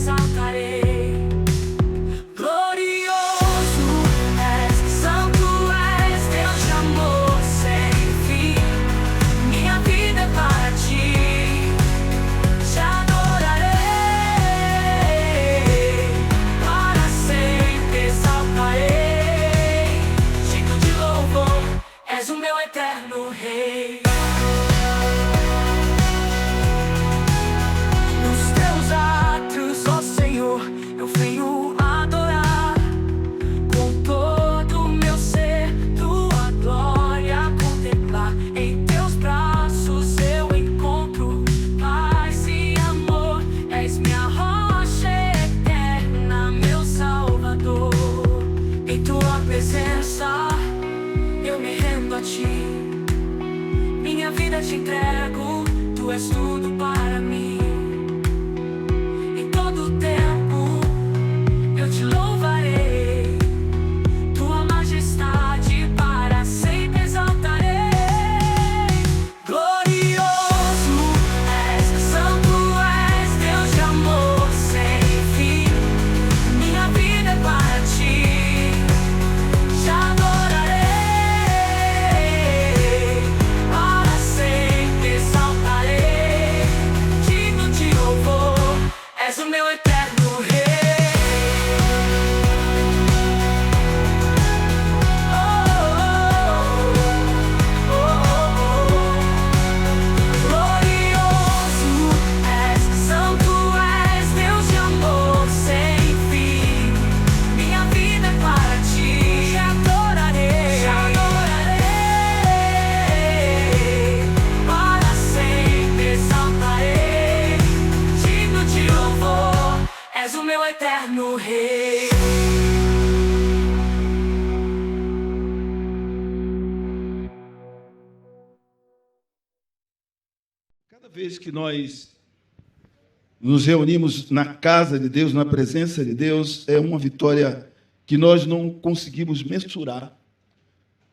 exaltarei. Glorioso és, santo és, Deus de amor sem fim. Minha vida é para ti, te adorarei. Para sempre exaltarei. Digno de louvor, és o meu eterno Rei. Eu me rendo a ti, minha vida te entrego, tu és tudo para mim. Em todo o tempo eu te louvarei, tua majestade para sempre exaltarei. Glorioso és, santo és, Deus de amor sem fim. Minha vida é para ti, o meu eterno Rei. Glorioso és, santo és, Deus de amor sem fim. Minha vida é para ti, te adorarei, para sempre exaltarei. Digno de louvor, és o meu eterno Rei. Cada vez que nós nos reunimos na casa de Deus, na presença de Deus, é uma vitória que nós não conseguimos mensurar.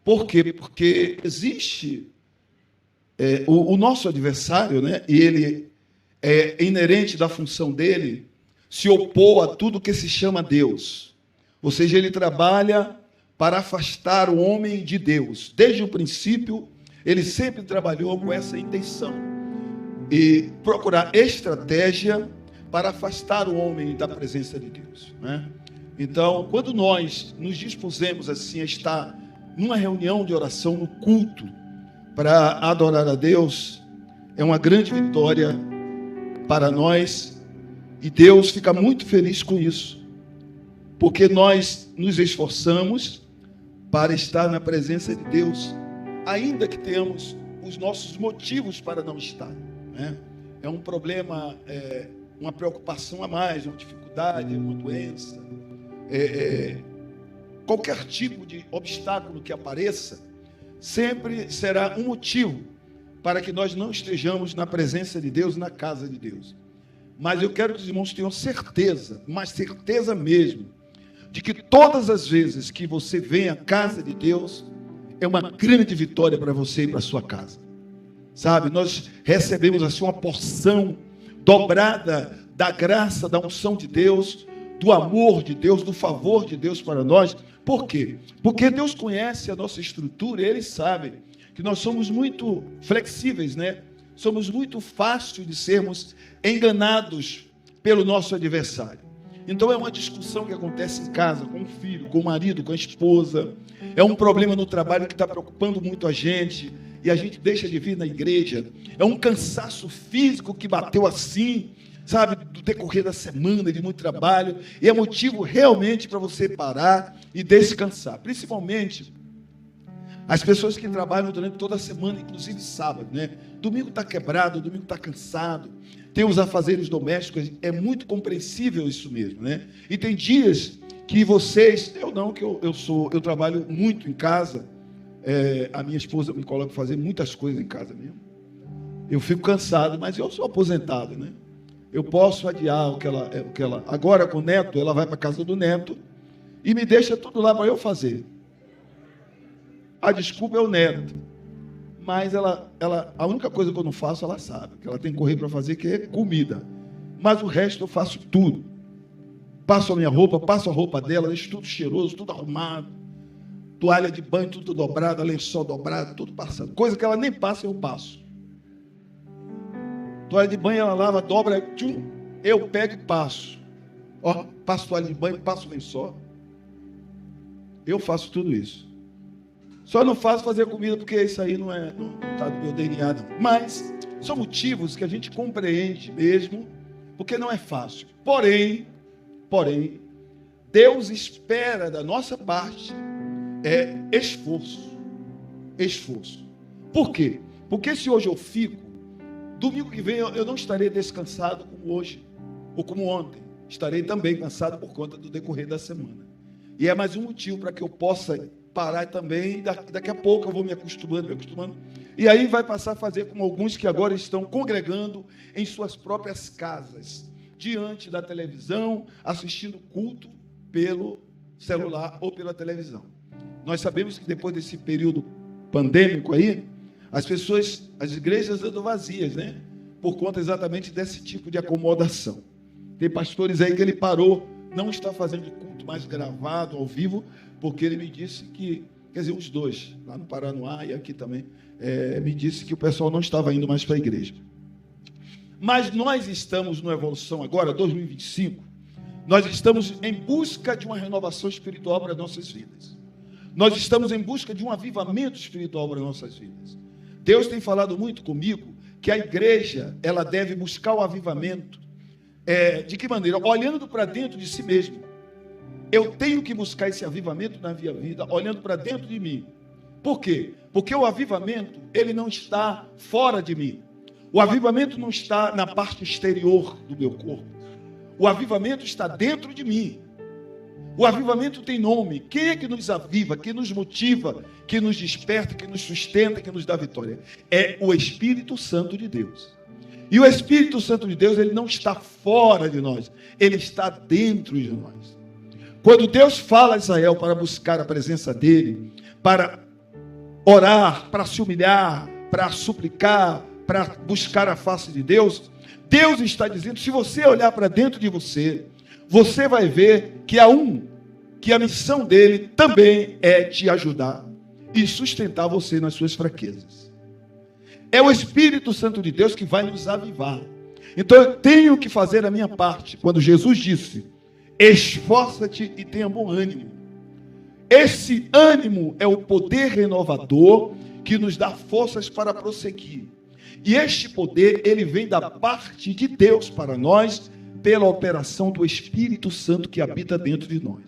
Por quê? Porque existe o nosso adversário, né? E ele é inerente da função dele se opor a tudo que se chama Deus. Ou seja, ele trabalha para afastar o homem de Deus. Desde o princípio, ele sempre trabalhou com essa intenção. E procurar estratégia para afastar o homem da presença de Deus, né? Então, quando nós nos dispusemos assim a estar numa reunião de oração, no culto, para adorar a Deus, é uma grande vitória para nós, e Deus fica muito feliz com isso, porque nós nos esforçamos para estar na presença de Deus, ainda que tenhamos os nossos motivos para não estar, né? É um problema, uma preocupação a mais, uma dificuldade, uma doença, qualquer tipo de obstáculo que apareça, sempre será um motivo para que nós não estejamos na presença de Deus, na casa de Deus. Mas eu quero que os irmãos tenham certeza, mas certeza mesmo, de que todas as vezes que você vem à casa de Deus, é uma grande vitória para você e para a sua casa. Sabe, nós recebemos assim uma porção dobrada da graça, da unção de Deus, do amor de Deus, do favor de Deus para nós. Por quê? Porque Deus conhece a nossa estrutura e Ele sabe que nós somos muito flexíveis, né? Somos muito fáceis de sermos enganados pelo nosso adversário. Então é uma discussão que acontece em casa, com o filho, com o marido, com a esposa. É um problema no trabalho que está preocupando muito a gente e a gente deixa de vir na igreja. É um cansaço físico que bateu assim, sabe, do decorrer da semana, de muito trabalho. E é motivo realmente para você parar e descansar. Principalmente as pessoas que trabalham durante toda a semana, inclusive sábado, né? Domingo está quebrado, domingo está cansado. Tem os afazeres domésticos, é muito compreensível isso mesmo, né? E tem dias que vocês, eu trabalho muito em casa, a minha esposa me coloca para fazer muitas coisas em casa mesmo. Eu fico cansado, mas eu sou aposentado, né? Eu posso adiar o que ela... Agora com o neto, ela vai para a casa do neto e me deixa tudo lá para eu fazer. A desculpa é o neto. Mas a única coisa que eu não faço, ela sabe. Que ela tem que correr para fazer, que é comida. Mas o resto eu faço tudo. passo a minha roupa, passo a roupa dela, deixo tudo cheiroso, tudo arrumado. Toalha de banho, tudo dobrado, lençol dobrado, tudo passando. Coisa que ela nem passa, eu passo. Toalha de banho, ela lava, dobra, tchum, eu pego e passo. Ó, passo toalha de banho, passo lençol. Eu faço tudo isso. Só não faço fazer comida, porque isso aí não está no meu DNA, não. Mas são motivos que a gente compreende mesmo, porque não é fácil. Porém, Deus espera da nossa parte esforço. Por quê? Porque se hoje eu fico, domingo que vem eu não estarei descansado como hoje, ou como ontem. Estarei também cansado por conta do decorrer da semana. E é mais um motivo para que eu possa parar também. Daqui a pouco eu vou me acostumando. E aí vai passar a fazer como alguns que agora estão congregando em suas próprias casas, diante da televisão, assistindo culto pelo celular ou pela televisão. Nós sabemos que depois desse período pandêmico aí, as igrejas andam vazias, né? Por conta exatamente desse tipo de acomodação. Tem pastores aí que ele parou, não está fazendo culto mais gravado, ao vivo, porque ele me disse que, quer dizer, os dois, lá no Paranoá e aqui também, me disse que o pessoal não estava indo mais para a igreja. Mas nós estamos no Evolução agora, 2025, nós estamos em busca de uma renovação espiritual para nossas vidas. Nós estamos em busca de um avivamento espiritual para nossas vidas. Deus tem falado muito comigo que a igreja, ela deve buscar o avivamento. De que maneira? Olhando para dentro de si mesmo. Eu tenho que buscar esse avivamento na minha vida, olhando para dentro de mim. Por quê? Porque o avivamento, ele não está fora de mim. O avivamento não está na parte exterior do meu corpo. O avivamento está dentro de mim. O avivamento tem nome. Quem é que nos aviva, que nos motiva, que nos desperta, que nos sustenta, que nos dá vitória? É o Espírito Santo de Deus. E o Espírito Santo de Deus, ele não está fora de nós, ele está dentro de nós. Quando Deus fala a Israel para buscar a presença dele, para orar, para se humilhar, para suplicar, para buscar a face de Deus, Deus está dizendo, se você olhar para dentro de você, você vai ver que a missão dele também é te ajudar e sustentar você nas suas fraquezas. É o Espírito Santo de Deus que vai nos avivar. Então eu tenho que fazer a minha parte. Quando Jesus disse, esforça-te e tenha bom ânimo. Esse ânimo é o poder renovador que nos dá forças para prosseguir. E este poder, ele vem da parte de Deus para nós, pela operação do Espírito Santo que habita dentro de nós.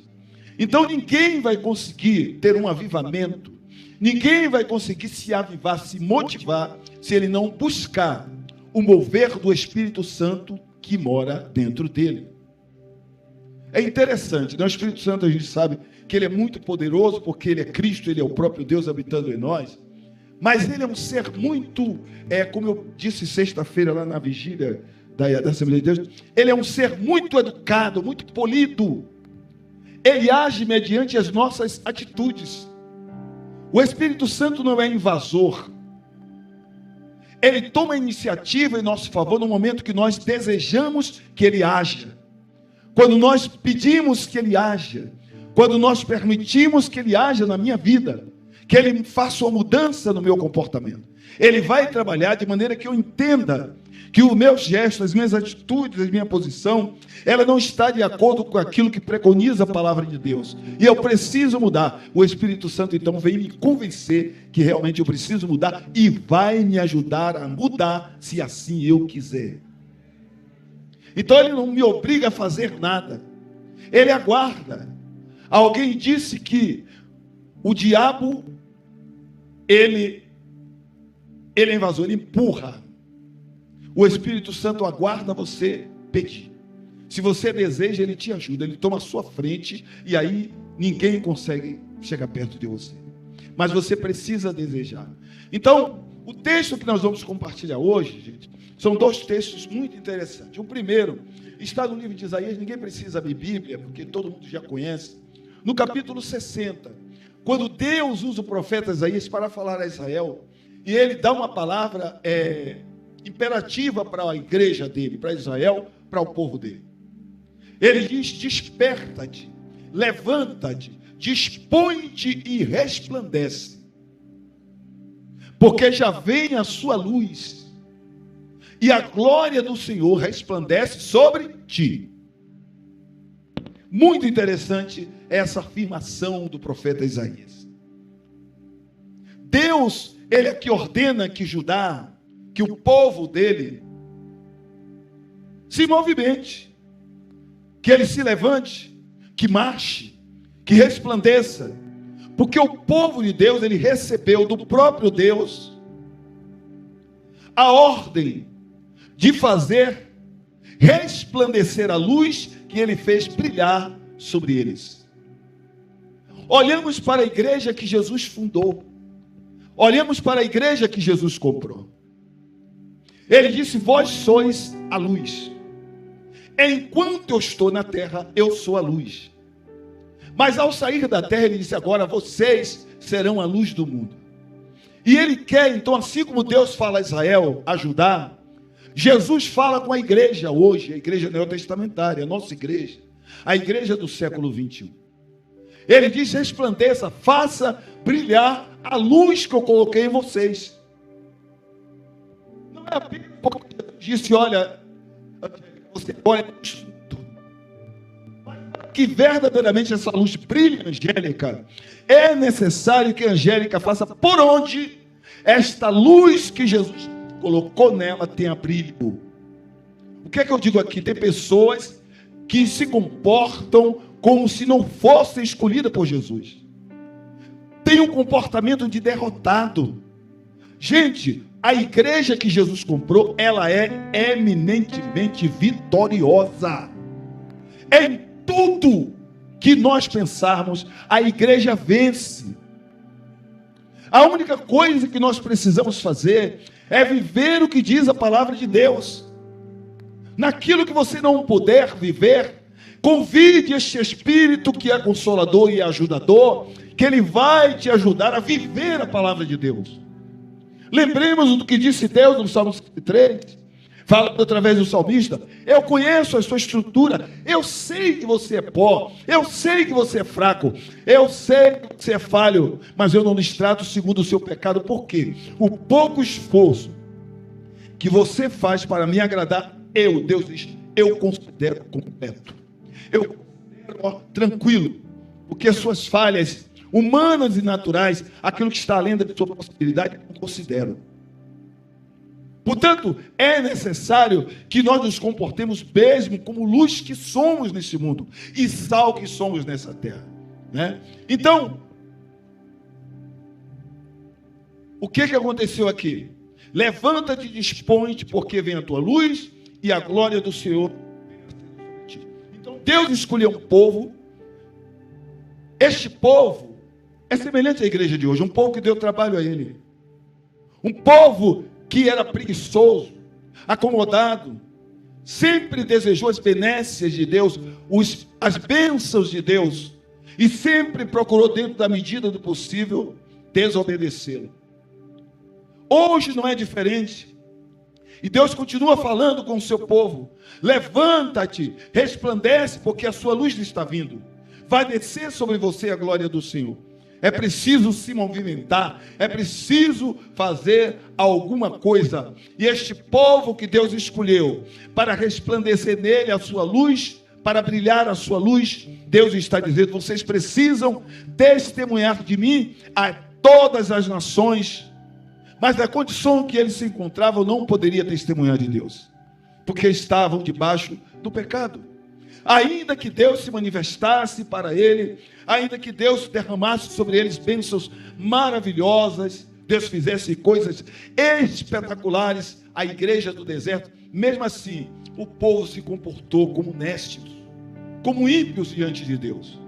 Então ninguém vai conseguir ter um avivamento, ninguém vai conseguir se avivar, se motivar, se ele não buscar o mover do Espírito Santo que mora dentro dele. É interessante, né? O Espírito Santo, a gente sabe que ele é muito poderoso, porque ele é Cristo, ele é o próprio Deus habitando em nós, mas ele é um ser muito, como eu disse sexta-feira lá na vigília da Assembleia de Deus, ele é um ser muito educado, muito polido. Ele age mediante as nossas atitudes. O Espírito Santo não é invasor. Ele toma iniciativa em nosso favor no momento que nós desejamos que ele haja. Quando nós pedimos que ele haja. Quando nós permitimos que ele haja na minha vida. Que ele faça uma mudança no meu comportamento. Ele vai trabalhar de maneira que eu entenda que o meu gesto, as minhas atitudes, a minha posição, ela não está de acordo com aquilo que preconiza a palavra de Deus. E eu preciso mudar. O Espírito Santo, então, vem me convencer que realmente eu preciso mudar e vai me ajudar a mudar, se assim eu quiser. Então, ele não me obriga a fazer nada. Ele aguarda. Alguém disse que o diabo, ele é invasor, ele empurra. O Espírito Santo aguarda você pedir. Se você deseja, ele te ajuda, ele toma a sua frente e aí ninguém consegue chegar perto de você. Mas você precisa desejar. Então, o texto que nós vamos compartilhar hoje, gente, são dois textos muito interessantes. O primeiro está no livro de Isaías, ninguém precisa abrir Bíblia, porque todo mundo já conhece. No capítulo 60, quando Deus usa o profeta Isaías para falar a Israel, e ele dá uma palavra imperativa para a igreja dele, para Israel, para o povo dele. Ele diz: desperta-te, levanta-te, dispõe-te e resplandece, porque já vem a sua luz, e a glória do Senhor resplandece sobre ti. Muito interessante essa afirmação do profeta Isaías. Deus, Ele é que ordena que Judá, que o povo dele, se movimente, que ele se levante, que marche, que resplandeça, porque o povo de Deus, ele recebeu do próprio Deus a ordem de fazer resplandecer a luz que ele fez brilhar sobre eles. Olhamos para a igreja que Jesus fundou, olhamos para a igreja que Jesus comprou. Ele disse: vós sois a luz. Enquanto eu estou na terra, eu sou a luz. Mas ao sair da terra, ele disse: agora vocês serão a luz do mundo. E ele quer, então, assim como Deus fala a Israel, a Judá, Jesus fala com a igreja hoje, a igreja neotestamentária, a nossa igreja, a igreja do século 21. Ele diz: resplandeça, faça brilhar a luz que eu coloquei em vocês. Não é apenas porque Deus disse: olha, você olha que verdadeiramente essa luz brilhe, Angélica, é necessário que a Angélica faça por onde esta luz que Jesus colocou nela tenha brilho. O que é que eu digo aqui? Tem pessoas que se comportam como se não fossem escolhidas por Jesus. Tem um comportamento de derrotado. Gente, a igreja que Jesus comprou, ela é eminentemente vitoriosa. Em tudo que nós pensarmos, a igreja vence. A única coisa que nós precisamos fazer é viver o que diz a palavra de Deus. Naquilo que você não puder viver, convide este Espírito que é consolador e ajudador, que ele vai te ajudar a viver a palavra de Deus. Lembremos do que disse Deus no Salmo 53, fala através do salmista: eu conheço a sua estrutura, eu sei que você é pó, eu sei que você é fraco, eu sei que você é falho, mas eu não lhes trato segundo o seu pecado. Por quê? O pouco esforço que você faz para me agradar, Deus diz, eu considero completo, eu considero tranquilo, porque as suas falhas humanas e naturais, aquilo que está além da sua possibilidade, eu não considero. Portanto, é necessário que nós nos comportemos mesmo como luz que somos nesse mundo e sal que somos nessa terra, né? Então, o que aconteceu aqui? Levanta-te e dispõe-te, porque vem a tua luz e a glória do Senhor. Então, Deus escolheu um povo. Este povo é semelhante à igreja de hoje, um povo que deu trabalho a ele, um povo que era preguiçoso, acomodado, sempre desejou as benécias de Deus, as bênçãos de Deus, e sempre procurou, dentro da medida do possível, desobedecê-lo. Hoje não é diferente, e Deus continua falando com o seu povo: levanta-te, resplandece, porque a sua luz está vindo, vai descer sobre você a glória do Senhor. É preciso se movimentar, é preciso fazer alguma coisa. E este povo que Deus escolheu para resplandecer nele a sua luz, para brilhar a sua luz, Deus está dizendo: vocês precisam testemunhar de mim a todas as nações. Mas na condição que eles se encontravam, não poderia testemunhar de Deus, porque estavam debaixo do pecado. Ainda que Deus se manifestasse para ele, ainda que Deus derramasse sobre eles bênçãos maravilhosas, Deus fizesse coisas espetaculares, a igreja do deserto, mesmo assim, o povo se comportou como nécios, como ímpios diante de Deus.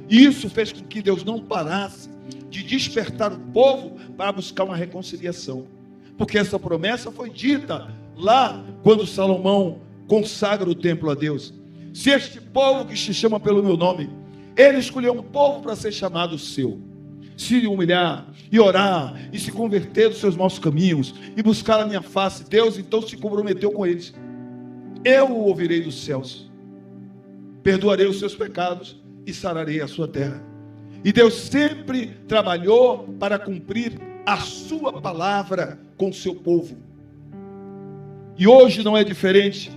E isso fez com que Deus não parasse de despertar o povo para buscar uma reconciliação, porque essa promessa foi dita lá quando Salomão consagra o templo a Deus. Se este povo que se chama pelo meu nome, ele escolheu um povo para ser chamado seu, se humilhar e orar e se converter dos seus maus caminhos e buscar a minha face, Deus então se comprometeu com eles: eu o ouvirei dos céus, perdoarei os seus pecados e sararei a sua terra. E Deus sempre trabalhou para cumprir a sua palavra com o seu povo. E hoje não é diferente.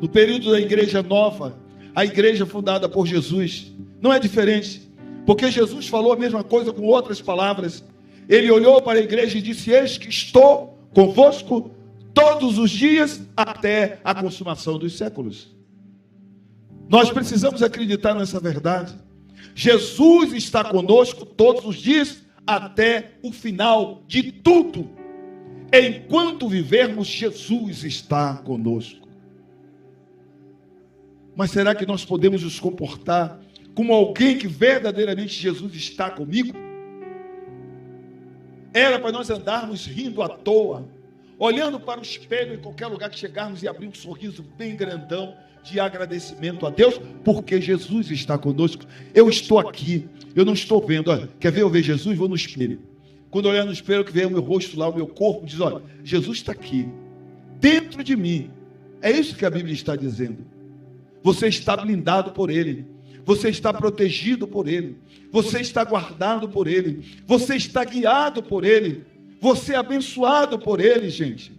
No período da igreja nova, a igreja fundada por Jesus, não é diferente. Porque Jesus falou a mesma coisa com outras palavras. Ele olhou para a igreja e disse: eis que estou convosco todos os dias até a consumação dos séculos. Nós precisamos acreditar nessa verdade. Jesus está conosco todos os dias até o final de tudo. Enquanto vivermos, Jesus está conosco. Mas será que nós podemos nos comportar como alguém que verdadeiramente Jesus está comigo? Era para nós andarmos rindo à toa, olhando para o espelho em qualquer lugar que chegarmos e abrir um sorriso bem grandão de agradecimento a Deus, porque Jesus está conosco. Eu estou aqui, eu não estou vendo. Olha, quer ver eu ver Jesus? Vou no espelho. Quando eu olhar no espelho, que vê o meu rosto lá, o meu corpo, diz: olha, Jesus está aqui, dentro de mim. É isso que a Bíblia está dizendo. Você está blindado por Ele. Você está protegido por Ele. Você está guardado por Ele. Você está guiado por Ele. Você é abençoado por Ele, gente.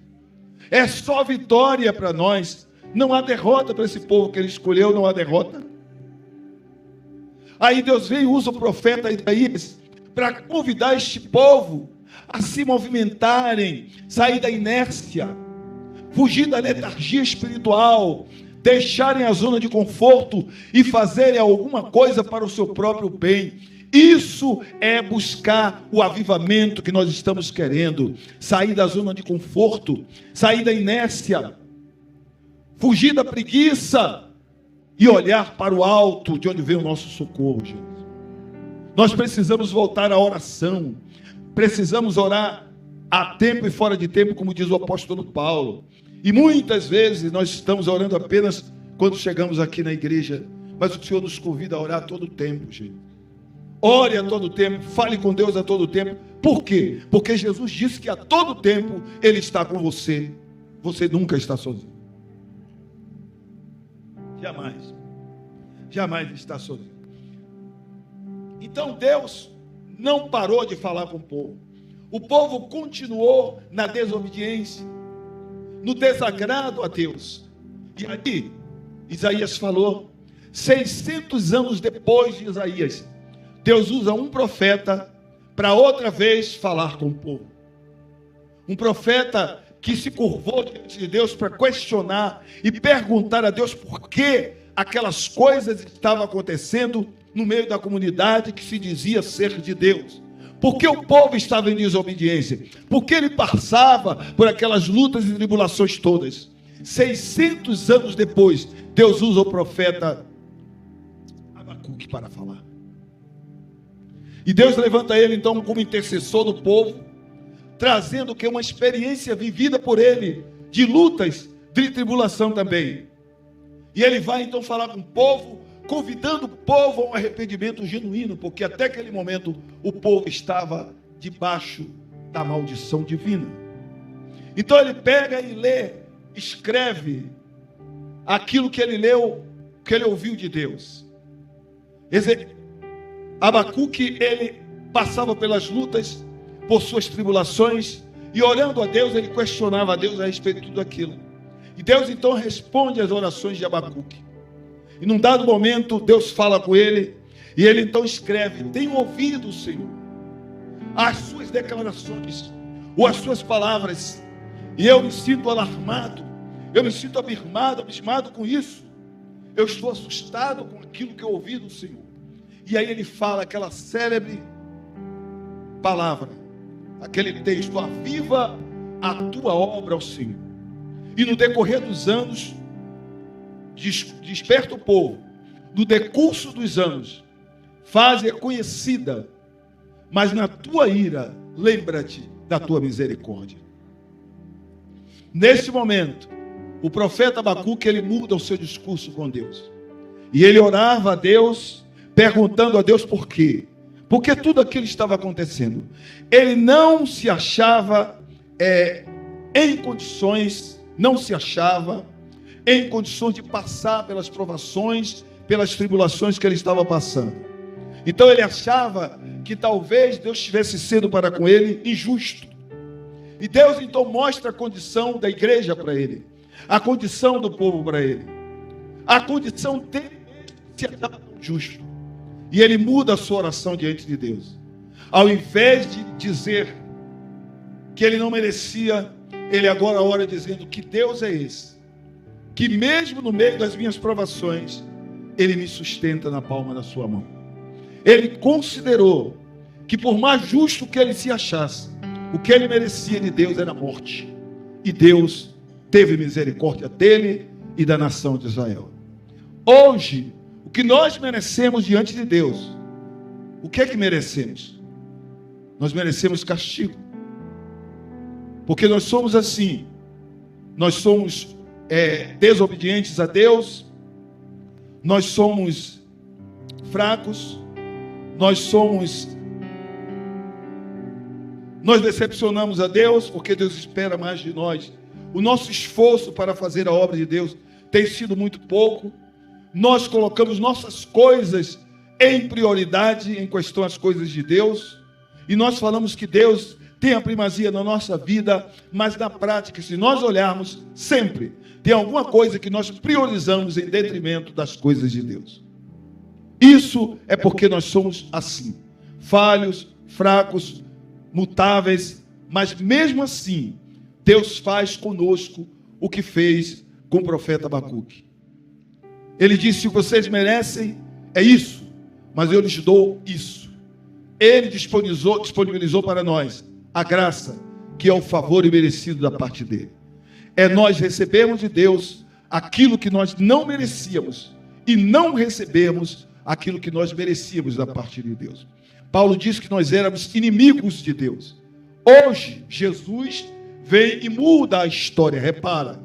É só vitória para nós. Não há derrota para esse povo que Ele escolheu, não há derrota. Aí Deus veio e usa o profeta Isaías para convidar este povo a se movimentarem, sair da inércia, fugir da letargia espiritual, deixarem a zona de conforto e fazerem alguma coisa para o seu próprio bem. Isso é buscar o avivamento que nós estamos querendo. Sair da zona de conforto, sair da inércia, fugir da preguiça e olhar para o alto, de onde vem o nosso socorro, gente. Nós precisamos voltar à oração. Precisamos orar a tempo e fora de tempo, como diz o apóstolo Paulo. E muitas vezes nós estamos orando apenas quando chegamos aqui na igreja. Mas o Senhor nos convida a orar a todo tempo, gente. Ore a todo tempo, fale com Deus a todo tempo. Por quê? Porque Jesus disse que a todo tempo Ele está com você. Você nunca está sozinho. Jamais. Jamais está sozinho. Então Deus não parou de falar com o povo. O povo continuou na desobediência, no desagrado a Deus. E aí, Isaías falou, 600 anos depois de Isaías, Deus usa um profeta para outra vez falar com o povo. Um profeta que se curvou diante de Deus para questionar e perguntar a Deus por que aquelas coisas estavam acontecendo no meio da comunidade que se dizia ser de Deus. Por que o povo estava em desobediência? Por que ele passava por aquelas lutas e tribulações todas? 600 anos depois, Deus usa o profeta Abacuque para falar. E Deus levanta ele então como intercessor do povo, trazendo que uma experiência vivida por ele, de lutas, de tribulação também. E ele vai então falar com o povo, convidando o povo a um arrependimento genuíno, porque até aquele momento o povo estava debaixo da maldição divina. Então ele pega e lê, escreve aquilo que ele leu, que ele ouviu de Deus. Abacuque, ele passava pelas lutas, por suas tribulações, e orando a Deus, ele questionava a Deus a respeito de tudo aquilo. E Deus então responde às orações de Abacuque. E num dado momento, Deus fala com ele, e ele então escreve: tenho ouvido, Senhor, as suas declarações, ou as suas palavras, e eu me sinto alarmado, eu me sinto abismado com isso. Eu estou assustado com aquilo que eu ouvi do Senhor. E aí ele fala aquela célebre palavra, aquele texto: aviva a tua obra ao Senhor. E no decorrer dos anos, desperta o povo, no decurso dos anos, faze-a conhecida, mas na tua ira, lembra-te da tua misericórdia. Nesse momento, o profeta Abacuque, ele muda o seu discurso com Deus. E ele orava a Deus, perguntando a Deus por quê. Porque tudo aquilo estava acontecendo. Ele não se achava em condições, não se achava em condições de passar pelas provações, pelas tribulações que ele estava passando. Então ele achava que talvez Deus tivesse sido para com ele injusto. E Deus então mostra a condição da igreja para ele, a condição do povo para ele, a condição dele se achar justo. E ele muda a sua oração diante de Deus. Ao invés de dizer que ele não merecia, ele agora ora dizendo que Deus é esse, que mesmo no meio das minhas provações, ele me sustenta na palma da sua mão. Ele considerou que por mais justo que ele se achasse, o que ele merecia de Deus era a morte. E Deus teve misericórdia dele e da nação de Israel. Hoje, o que nós merecemos diante de Deus, o que é que merecemos? Nós merecemos castigo. Porque nós somos assim. Nós somos desobedientes a Deus. Nós somos fracos. Nós decepcionamos a Deus, porque Deus espera mais de nós. O nosso esforço para fazer a obra de Deus tem sido muito pouco. Nós colocamos nossas coisas em prioridade em questão às coisas de Deus. E nós falamos que Deus tem a primazia na nossa vida, mas na prática, se nós olharmos, sempre tem alguma coisa que nós priorizamos em detrimento das coisas de Deus. Isso é porque nós somos assim, falhos, fracos, mutáveis, mas mesmo assim, Deus faz conosco o que fez com o profeta Abacuque. Ele disse: vocês merecem, é isso, mas eu lhes dou isso. Ele disponibilizou para nós a graça, que é o favor imerecido da parte dele. É nós recebermos de Deus aquilo que nós não merecíamos e não recebemos aquilo que nós merecíamos da parte de Deus. Paulo diz que nós éramos inimigos de Deus. Hoje, Jesus vem e muda a história. Repara,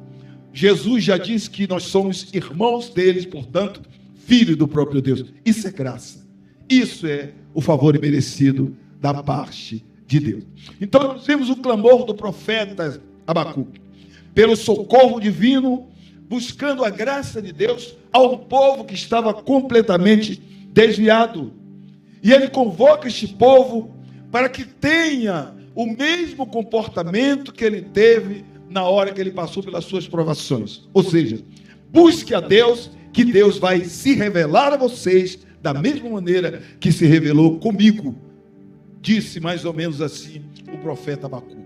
Jesus já disse que nós somos irmãos deles, portanto, filhos do próprio Deus. Isso é graça. Isso é o favor imerecido da parte de Deus. Então, nós vemos o clamor do profeta Abacuque pelo socorro divino, buscando a graça de Deus ao povo que estava completamente desviado. E ele convoca este povo para que tenha o mesmo comportamento que ele teve na hora que ele passou pelas suas provações. Ou seja, busque a Deus, que Deus vai se revelar a vocês da mesma maneira que se revelou comigo. Disse mais ou menos assim o profeta Abacuque.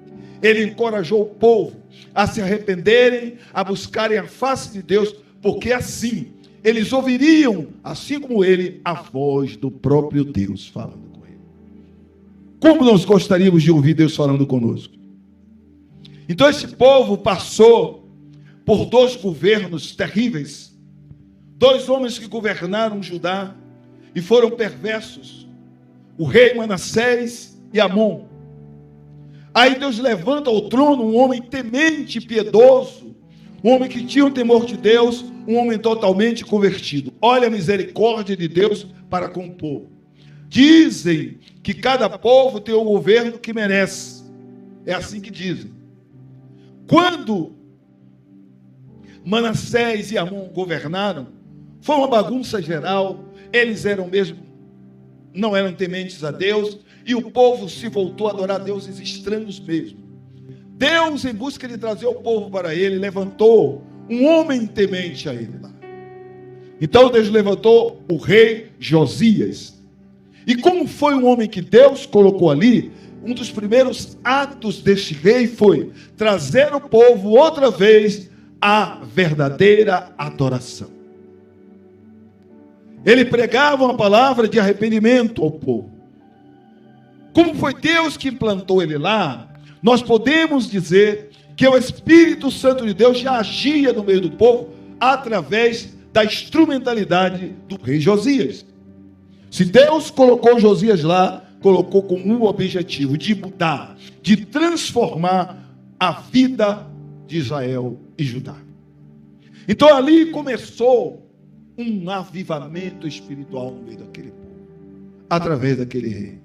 Ele encorajou o povo a se arrependerem, a buscarem a face de Deus, porque assim eles ouviriam, assim como ele, a voz do próprio Deus falando com ele. Como nós gostaríamos de ouvir Deus falando conosco? Então esse povo passou por 2 governos terríveis, 2 homens que governaram Judá e foram perversos, o rei Manassés e Amon. Aí Deus levanta ao trono um homem temente e piedoso, um homem que tinha o temor de Deus, um homem totalmente convertido. Olha a misericórdia de Deus para com o povo. Dizem que cada povo tem o governo que merece. É assim que dizem. Quando Manassés e Amon governaram, foi uma bagunça geral. Eles não eram tementes a Deus, e o povo se voltou a adorar deuses estranhos mesmo. Deus, em busca de trazer o povo para ele, levantou um homem temente a ele lá. Então Deus levantou o rei Josias. E como foi um homem que Deus colocou ali, um dos primeiros atos deste rei foi trazer o povo outra vez à verdadeira adoração. Ele pregava uma palavra de arrependimento ao povo. Como foi Deus que implantou ele lá, nós podemos dizer que o Espírito Santo de Deus já agia no meio do povo através da instrumentalidade do rei Josias. Se Deus colocou Josias lá, colocou com um objetivo de mudar, de transformar a vida de Israel e Judá. Então ali começou um avivamento espiritual no meio daquele povo, através daquele rei.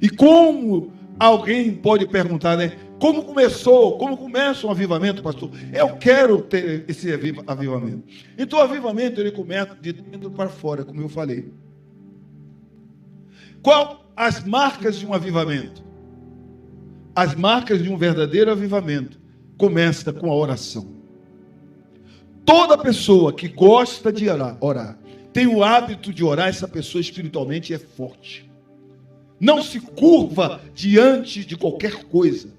E como alguém pode perguntar, Como começa um avivamento, pastor? Eu quero ter esse avivamento. Então o avivamento, ele começa de dentro para fora, como eu falei. Qual as marcas de um avivamento? As marcas de um verdadeiro avivamento começa com a oração. Toda pessoa que gosta de orar, tem o hábito de orar, essa pessoa espiritualmente é forte. Não se curva diante de qualquer coisa.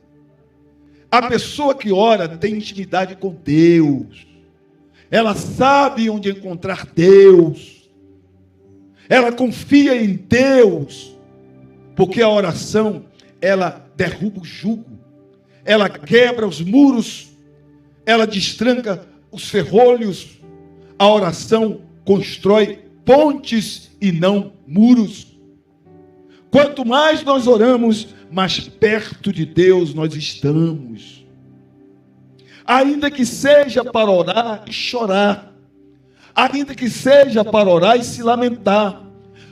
A pessoa que ora tem intimidade com Deus. Ela sabe onde encontrar Deus. Ela confia em Deus. Porque a oração, ela derruba o jugo. Ela quebra os muros. Ela destranca os ferrolhos. A oração constrói pontes e não muros. Quanto mais nós oramos, mais perto de Deus nós estamos. Ainda que seja para orar e chorar, ainda que seja para orar e se lamentar,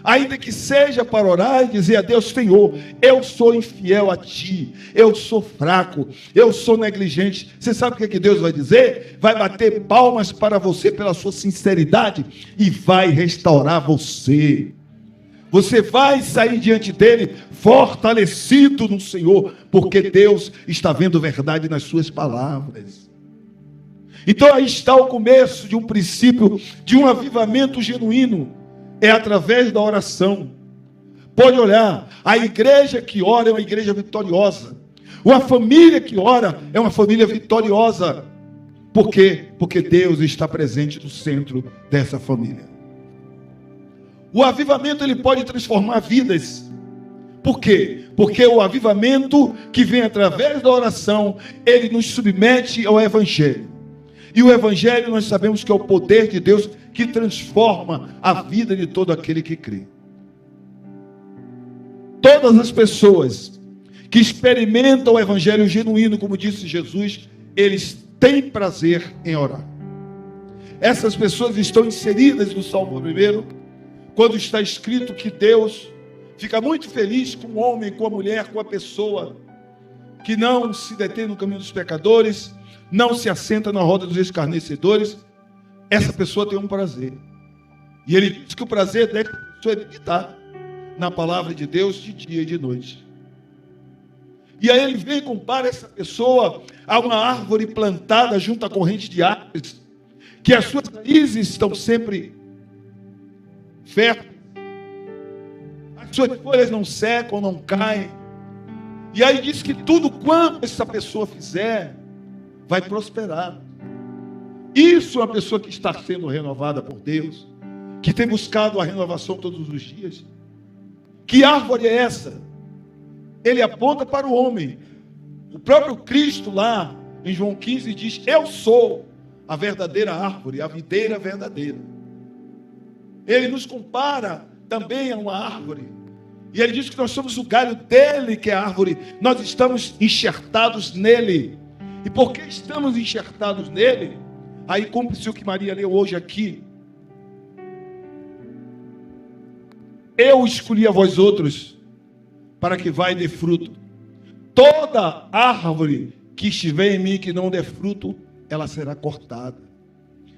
ainda que seja para orar e dizer a Deus: Senhor, eu sou infiel a Ti, eu sou fraco, eu sou negligente. Você sabe o que Deus vai dizer? Vai bater palmas para você pela sua sinceridade e vai restaurar você. Você vai sair diante dele fortalecido no Senhor, porque Deus está vendo verdade nas suas palavras. Então aí está o começo de um princípio, de um avivamento genuíno. É através da oração. Pode olhar, a igreja que ora é uma igreja vitoriosa. Uma família que ora é uma família vitoriosa. Por quê? Porque Deus está presente no centro dessa família. O avivamento, ele pode transformar vidas. Por quê? Porque o avivamento que vem através da oração, ele nos submete ao Evangelho. E o Evangelho, nós sabemos que é o poder de Deus que transforma a vida de todo aquele que crê. Todas as pessoas que experimentam o Evangelho genuíno, como disse Jesus, eles têm prazer em orar. Essas pessoas estão inseridas no Salmo 1, quando está escrito que Deus fica muito feliz com o homem, com a mulher, com a pessoa que não se detém no caminho dos pecadores, não se assenta na roda dos escarnecedores. Essa pessoa tem um prazer. E ele diz que o prazer dessa pessoa é meditar na palavra de Deus de dia e de noite. E aí ele vem e compara essa pessoa a uma árvore plantada junto à corrente de águas, que as suas raízes estão sempre férteis, as suas folhas não secam, não caem. E aí diz que tudo quanto essa pessoa fizer vai prosperar. Isso é uma pessoa que está sendo renovada por Deus, que tem buscado a renovação todos os dias. Que árvore é essa? Ele aponta para o homem. O próprio Cristo lá em João 15 diz: eu sou a verdadeira árvore, a videira verdadeira. Ele nos compara também a uma árvore. E ele diz que nós somos o galho dele, que é a árvore. Nós estamos enxertados nele. E porque estamos enxertados nele, aí cumpre-se o que Maria leu hoje aqui. Eu escolhi a vós outros, para que vai dê fruto. Toda árvore que estiver em mim que não der fruto, ela será cortada.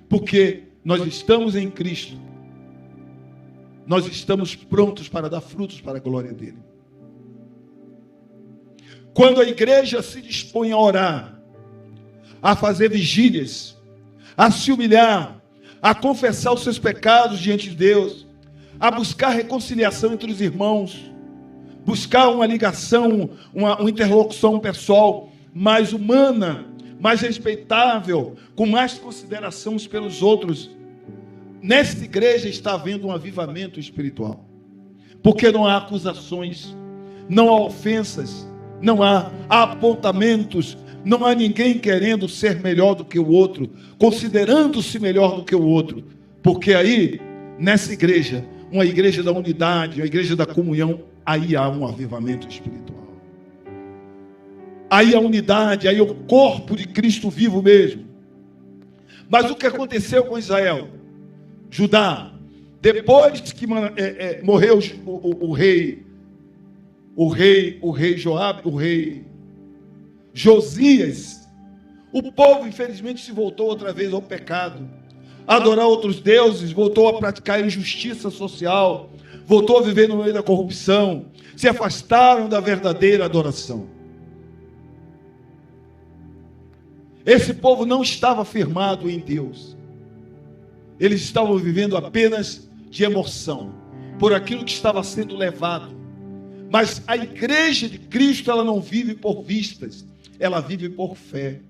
Porque nós estamos em Cristo. Nós estamos prontos para dar frutos para a glória dele. Quando a igreja se dispõe a orar, a fazer vigílias, a se humilhar, a confessar os seus pecados diante de Deus, a buscar reconciliação entre os irmãos, buscar uma ligação, uma interlocução pessoal mais humana, mais respeitável, com mais consideração uns pelos outros, nesta igreja está havendo um avivamento espiritual. Porque não há acusações, não há ofensas, não há apontamentos, não há ninguém querendo ser melhor do que o outro, considerando-se melhor do que o outro. Porque aí, nessa igreja, uma igreja da unidade, uma igreja da comunhão, aí há um avivamento espiritual. Aí a unidade, aí o corpo de Cristo vivo mesmo. Mas o que aconteceu com Israel? Judá, depois que morreu o rei Joabe, o rei Josias, o povo infelizmente se voltou outra vez ao pecado, a adorar outros deuses, voltou a praticar injustiça social, voltou a viver no meio da corrupção, se afastaram da verdadeira adoração. Esse povo não estava firmado em Deus. Eles estavam vivendo apenas de emoção, por aquilo que estava sendo levado. Mas a igreja de Cristo, ela não vive por vistas, ela vive por fé.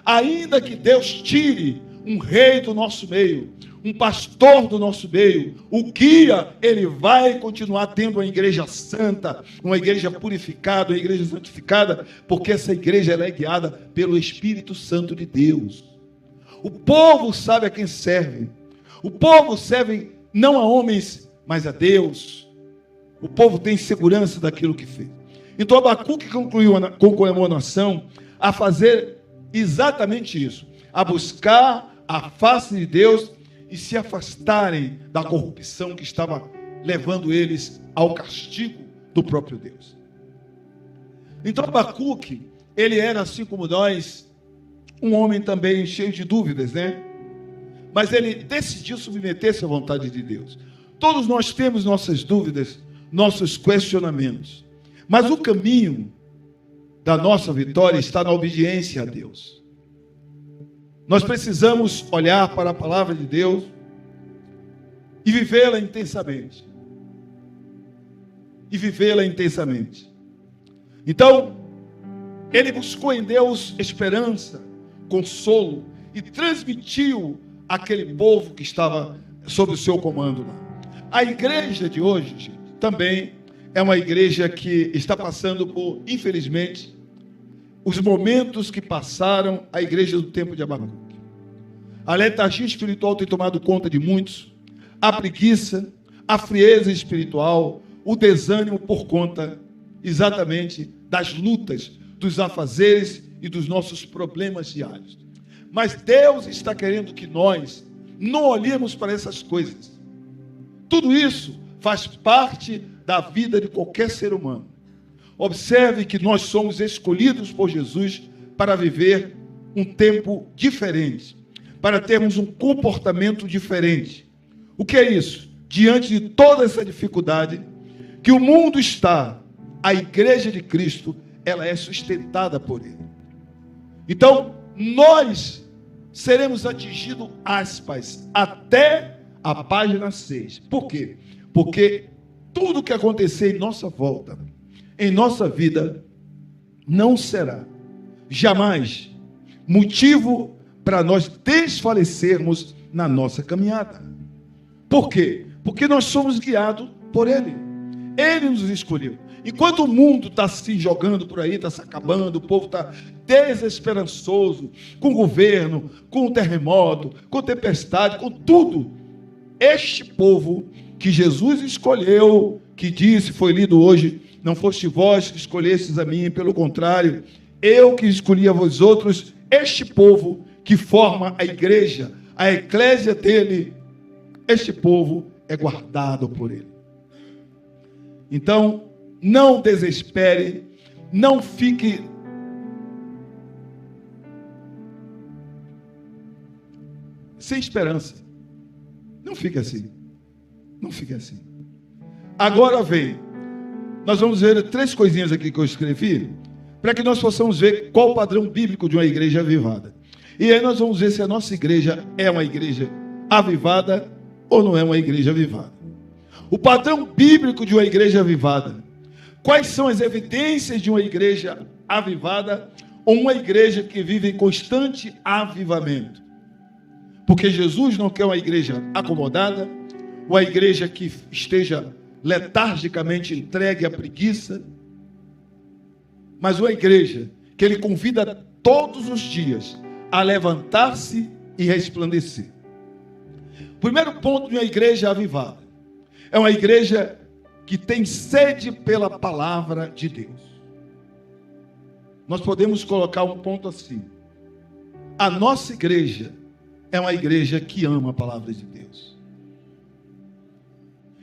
Ainda que Deus tire um rei do nosso meio, um pastor do nosso meio, o guia, ele vai continuar tendo uma igreja santa, uma igreja purificada, uma igreja santificada, porque essa igreja ela é guiada pelo Espírito Santo de Deus. O povo sabe a quem serve. O povo serve não a homens, mas a Deus. O povo tem segurança daquilo que fez. Então Abacuque concluiu a nação a fazer exatamente isso, a buscar a face de Deus e se afastarem da corrupção que estava levando eles ao castigo do próprio Deus. Então Abacuque, ele era assim como nós, um homem também cheio de dúvidas, né? Mas ele decidiu submeter-se à vontade de Deus. Todos nós temos nossas dúvidas, nossos questionamentos. Mas o caminho da nossa vitória está na obediência a Deus. Nós precisamos olhar para a palavra de Deus e vivê-la intensamente. E vivê-la intensamente. Então, ele buscou em Deus esperança, consolo e transmitiu àquele povo que estava sob o seu comando lá. A igreja de hoje, gente, também é uma igreja que está passando por, infelizmente, os momentos que passaram a igreja do tempo de Abacuque. A letargia espiritual tem tomado conta de muitos, a preguiça, a frieza espiritual, o desânimo por conta exatamente das lutas, dos afazeres e dos nossos problemas diários. Mas Deus está querendo que nós não olhemos para essas coisas. Tudo isso faz parte da vida de qualquer ser humano. Observe que nós somos escolhidos por Jesus para viver um tempo diferente, para termos um comportamento diferente. O que é isso? Diante de toda essa dificuldade que o mundo está, a igreja de Cristo, ela é sustentada por Ele. Então, nós seremos atingidos, aspas, até a página 6. Por quê? Porque tudo que acontecer em nossa volta, em nossa vida, não será jamais motivo para nós desfalecermos na nossa caminhada. Por quê? Porque nós somos guiados por Ele. Ele nos escolheu. Enquanto o mundo está se jogando por aí, está se acabando, o povo está desesperançoso com o governo, com o terremoto, com a tempestade, com tudo. Este povo que Jesus escolheu, que disse, foi lido hoje, não foste vós que escolhestes a mim, pelo contrário, eu que escolhi a vós outros, este povo que forma a igreja, a eclésia dele, este povo é guardado por ele. Então, não desespere, não fique sem esperança. Não fique assim. Não fique assim. Agora vem. Nós vamos ver 3 coisinhas aqui que eu escrevi, para que nós possamos ver qual o padrão bíblico de uma igreja avivada. E aí nós vamos ver se a nossa igreja é uma igreja avivada ou não é uma igreja avivada. O padrão bíblico de uma igreja avivada. Quais são as evidências de uma igreja avivada ou uma igreja que vive em constante avivamento? Porque Jesus não quer uma igreja acomodada, uma igreja que esteja letargicamente entregue à preguiça, mas uma igreja que Ele convida todos os dias a levantar-se e resplandecer. O primeiro ponto de uma igreja avivada é uma igreja que tem sede pela palavra de Deus. Nós podemos colocar um ponto assim: a nossa igreja é uma igreja que ama a palavra de Deus.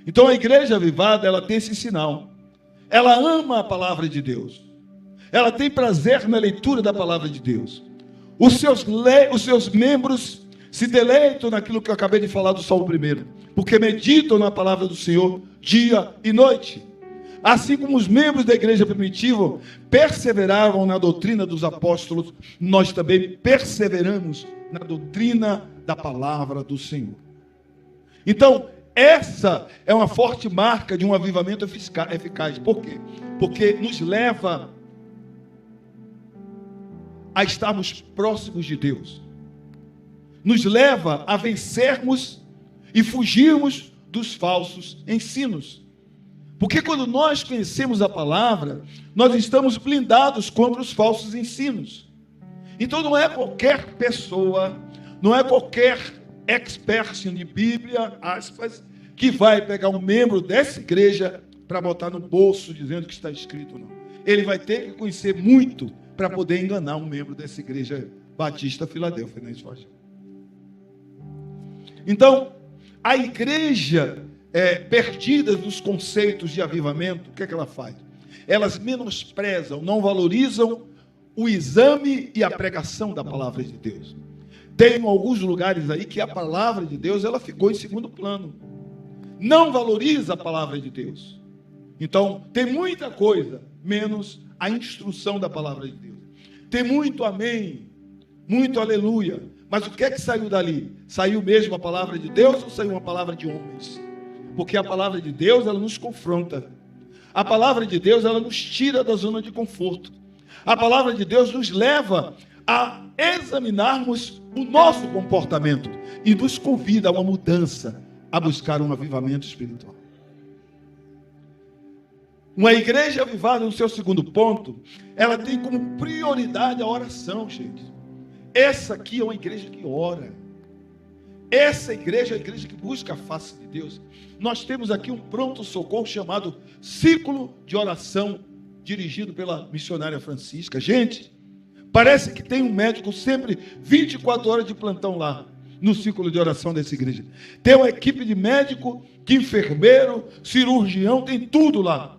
Então a igreja avivada, ela tem esse sinal. Ela ama a palavra de Deus. ela tem prazer na leitura da palavra de Deus. Os seus membros se deleitam naquilo que eu acabei de falar do Salmo 1, porque meditam na palavra do Senhor dia e noite. Assim como os membros da igreja primitiva perseveravam na doutrina dos apóstolos, nós também perseveramos na doutrina da palavra do Senhor. Então, essa é uma forte marca de um avivamento eficaz. Por quê? Porque nos leva a estarmos próximos de Deus. Nos leva a vencermos e fugirmos dos falsos ensinos. Porque quando nós conhecemos a palavra, nós estamos blindados contra os falsos ensinos. Então não é qualquer pessoa, não é qualquer expert de Bíblia, aspas, que vai pegar um membro dessa igreja para botar no bolso dizendo que está escrito, não. Ele vai ter que conhecer muito para poder enganar um membro dessa igreja Batista Filadélfia, né, Jorge? Então, a igreja perdida dos conceitos de avivamento, o que é que ela faz? Elas menosprezam, não valorizam o exame e a pregação da palavra de Deus. Tem alguns lugares aí que a palavra de Deus ela ficou em segundo plano. Não valoriza a palavra de Deus. Então, tem muita coisa, menos a instrução da palavra de Deus. Tem muito amém, muito aleluia. Mas o que é que saiu dali? Saiu mesmo a palavra de Deus ou saiu uma palavra de homens? Porque a palavra de Deus, ela nos confronta. A palavra de Deus, ela nos tira da zona de conforto. A palavra de Deus nos leva a examinarmos o nosso comportamento e nos convida a uma mudança, a buscar um avivamento espiritual. Uma igreja avivada, no seu segundo ponto, ela tem como prioridade a oração, gente. Essa aqui é uma igreja que ora. Essa igreja é a igreja que busca a face de Deus. Nós temos aqui um pronto-socorro chamado Ciclo de Oração, dirigido pela missionária Francisca. Gente, parece que tem um médico sempre 24 horas de plantão lá, no ciclo de oração dessa igreja. Tem uma equipe de médico, de enfermeiro, cirurgião, tem tudo lá.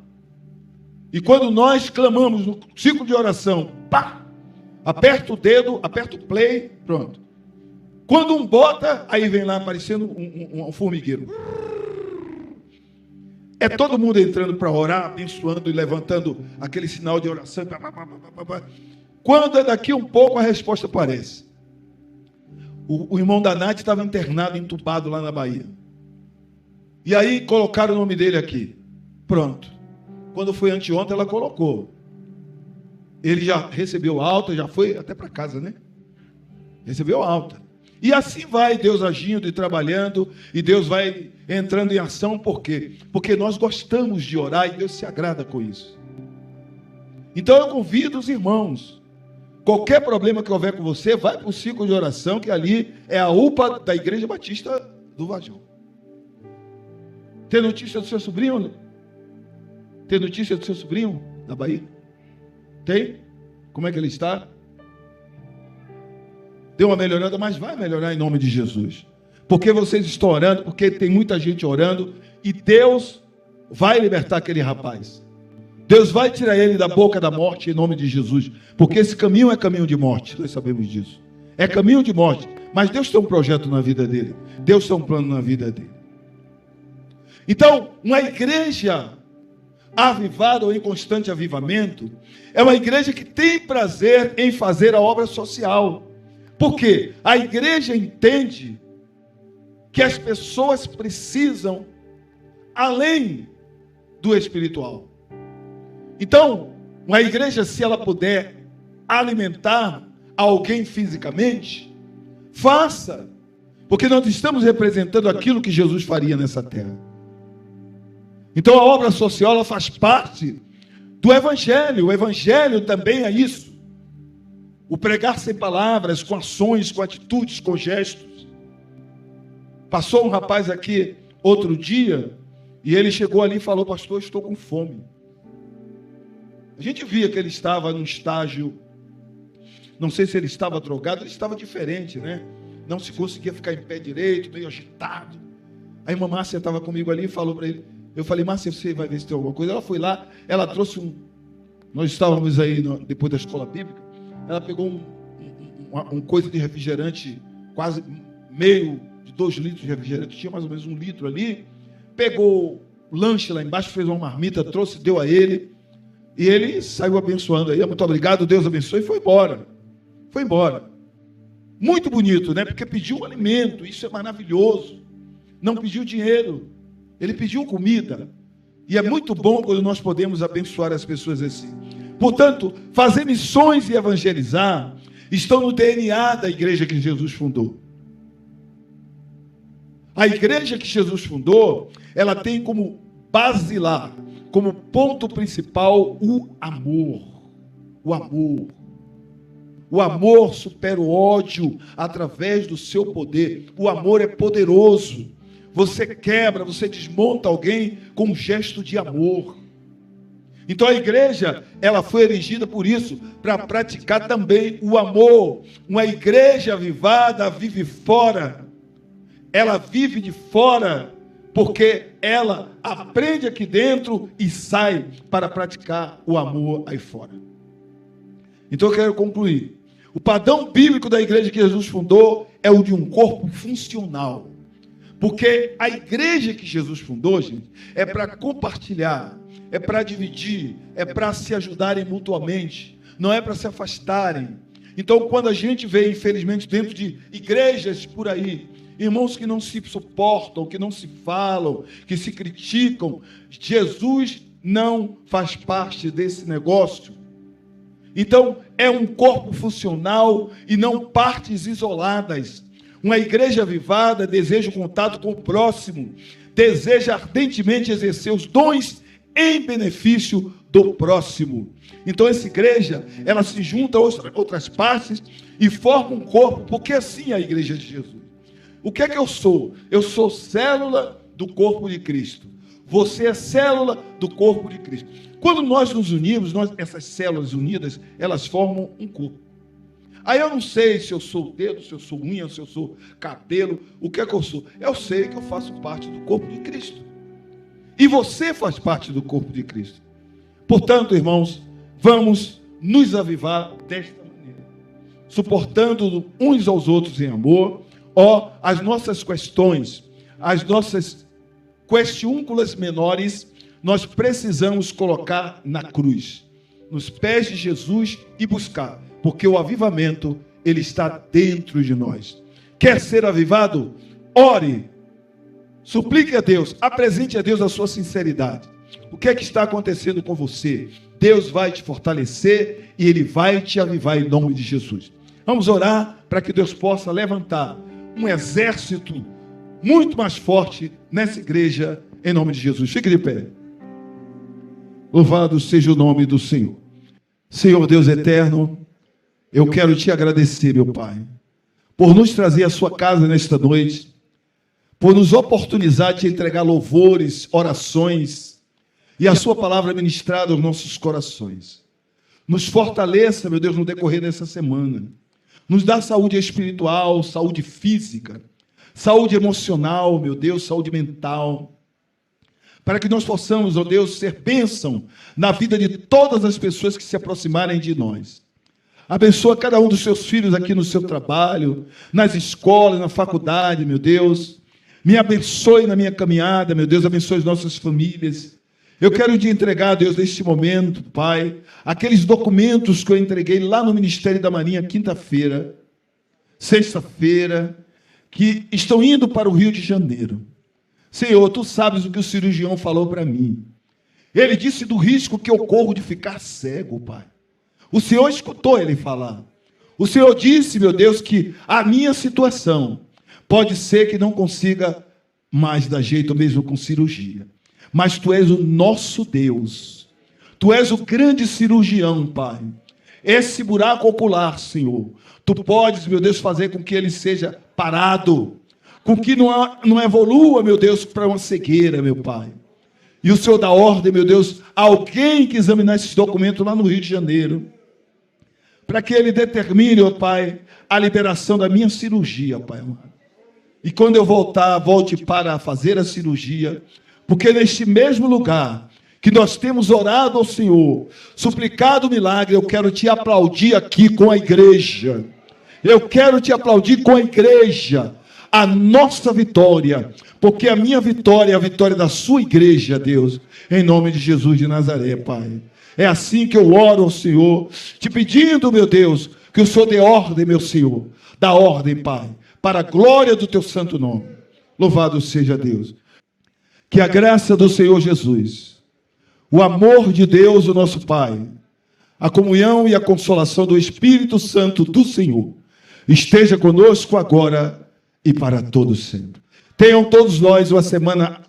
E quando nós clamamos no ciclo de oração, pá, aperta o dedo, aperta o play, pronto. Quando um bota, aí vem lá aparecendo um formigueiro. É todo mundo entrando para orar, abençoando e levantando aquele sinal de oração. Quando é daqui um pouco, a resposta aparece. O irmão da Nath estava internado, entubado lá na Bahia. E aí colocaram o nome dele aqui. Pronto. Quando foi anteontem, ela colocou. Ele já recebeu alta, já foi até para casa, né? Recebeu alta. E assim vai Deus agindo e trabalhando, e Deus vai entrando em ação, por quê? Porque nós gostamos de orar e Deus se agrada com isso. Então eu convido os irmãos, qualquer problema que houver com você, vai para o ciclo de oração, que ali é a UPA da Igreja Batista do Vajão. Tem notícia do seu sobrinho, né? Tem notícia do seu sobrinho da Bahia? Tem? Como é que ele está? Deu uma melhorada, mas vai melhorar em nome de Jesus. Porque vocês estão orando, porque tem muita gente orando, e Deus vai libertar aquele rapaz. Deus vai tirar ele da boca da morte em nome de Jesus. Porque esse caminho é caminho de morte, nós sabemos disso. É caminho de morte, mas Deus tem um projeto na vida dele. Deus tem um plano na vida dele. Então, uma igreja avivada ou em constante avivamento é uma igreja que tem prazer em fazer a obra social. Porque a igreja entende que as pessoas precisam além do espiritual. Então, uma igreja, se ela puder alimentar alguém fisicamente, faça. Porque nós estamos representando aquilo que Jesus faria nessa terra. Então a obra social ela faz parte do Evangelho. O Evangelho também é isso. O pregar sem palavras, com ações, com atitudes, com gestos. Passou um rapaz aqui outro dia, e ele chegou ali e falou: pastor, estou com fome. A gente via que ele estava num estágio, não sei se ele estava drogado, ele estava diferente, né? Não se conseguia ficar em pé direito, meio agitado. A irmã Márcia estava comigo ali e falou para ele, eu falei: Márcia, você vai ver se tem alguma coisa. Ela foi lá, ela trouxe Nós estávamos aí depois da escola bíblica. Ela pegou um coisa de refrigerante, quase meio de 2 litros de refrigerante, tinha mais ou menos 1 litro ali. Pegou o lanche lá embaixo, fez uma marmita, trouxe, deu a ele. E ele saiu abençoando aí. Muito obrigado, Deus abençoe, e foi embora. Foi embora. Muito bonito, né? Porque pediu um alimento, isso é maravilhoso. Não pediu dinheiro, ele pediu comida. E é muito bom quando nós podemos abençoar as pessoas assim. Portanto, fazer missões e evangelizar estão no DNA da igreja que Jesus fundou. A igreja que Jesus fundou, ela tem como basilar, como ponto principal, o amor. O amor. O amor supera o ódio através do seu poder. O amor é poderoso. Você quebra, você desmonta alguém com um gesto de amor. Então a igreja, ela foi erigida por isso, para praticar também o amor. Uma igreja avivada vive fora. Ela vive de fora, porque ela aprende aqui dentro e sai para praticar o amor aí fora. Então eu quero concluir. O padrão bíblico da igreja que Jesus fundou é o de um corpo funcional. Porque a igreja que Jesus fundou, gente, é para compartilhar, é para dividir, é para se ajudarem mutuamente, não é para se afastarem. Então, quando a gente vê, infelizmente, dentro de igrejas por aí, irmãos que não se suportam, que não se falam, que se criticam, Jesus não faz parte desse negócio. Então, é um corpo funcional e não partes isoladas. Uma igreja avivada deseja o contato com o próximo, deseja ardentemente exercer os dons em benefício do próximo. Então essa igreja, ela se junta a outras partes e forma um corpo, porque assim é a igreja de Jesus. O que é que eu sou? Eu sou célula do corpo de Cristo. Você é célula do corpo de Cristo. Quando nós nos unimos, essas células unidas, elas formam um corpo. Aí eu não sei se eu sou o dedo, se eu sou unha, se eu sou cabelo, o que é que eu sou? Eu sei que eu faço parte do corpo de Cristo. E você faz parte do corpo de Cristo. Portanto, irmãos, vamos nos avivar desta maneira, suportando uns aos outros em amor. As nossas questões, as nossas questiúnculas menores, nós precisamos colocar na cruz, nos pés de Jesus e buscar. Porque o avivamento, ele está dentro de nós. Quer ser avivado? Ore. Suplique a Deus. Apresente a Deus a sua sinceridade. O que é que está acontecendo com você? Deus vai te fortalecer e Ele vai te avivar em nome de Jesus. Vamos orar para que Deus possa levantar um exército muito mais forte nessa igreja, em nome de Jesus. Fique de pé. Louvado seja o nome do Senhor. Senhor Deus eterno, eu quero te agradecer, meu Pai, por nos trazer à sua casa nesta noite, por nos oportunizar de entregar louvores, orações e a sua palavra ministrada aos nossos corações. Nos fortaleça, meu Deus, no decorrer dessa semana. Nos dá saúde espiritual, saúde física, saúde emocional, meu Deus, saúde mental, para que nós possamos, ó Deus, ser bênção na vida de todas as pessoas que se aproximarem de nós. Abençoa cada um dos seus filhos aqui no seu trabalho, nas escolas, na faculdade, meu Deus. Me abençoe na minha caminhada, meu Deus, abençoe as nossas famílias. Eu quero te entregar, Deus, neste momento, Pai, aqueles documentos que eu entreguei lá no Ministério da Marinha, quinta-feira, sexta-feira, que estão indo para o Rio de Janeiro. Senhor, tu sabes o que o cirurgião falou para mim. Ele disse do risco que eu corro de ficar cego, Pai. O Senhor escutou ele falar. O Senhor disse, meu Deus, que a minha situação pode ser que não consiga mais dar jeito mesmo com cirurgia. Mas tu és o nosso Deus. Tu és o grande cirurgião, Pai. Esse buraco ocular, Senhor, tu podes, meu Deus, fazer com que ele seja parado, com que não evolua, meu Deus, para uma cegueira, meu Pai. E o Senhor dá ordem, meu Deus, a alguém que examinar esses documentos lá no Rio de Janeiro, para que ele determine, ó Pai, a liberação da minha cirurgia, Pai amado. E quando eu voltar, volte para fazer a cirurgia, porque neste mesmo lugar que nós temos orado ao Senhor, suplicado o milagre, eu quero te aplaudir aqui com a igreja. Eu quero te aplaudir com a igreja. A nossa vitória, porque a minha vitória é a vitória da sua igreja, Deus, em nome de Jesus de Nazaré, Pai. É assim que eu oro ao Senhor, te pedindo, meu Deus, que o Senhor dê ordem, meu Senhor, dá ordem, Pai, para a glória do teu santo nome. Louvado seja Deus. Que a graça do Senhor Jesus, o amor de Deus, o nosso Pai, a comunhão e a consolação do Espírito Santo do Senhor, esteja conosco agora e para todos sempre. Tenham todos nós uma semana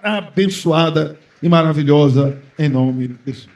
abençoada e maravilhosa, em nome de Jesus.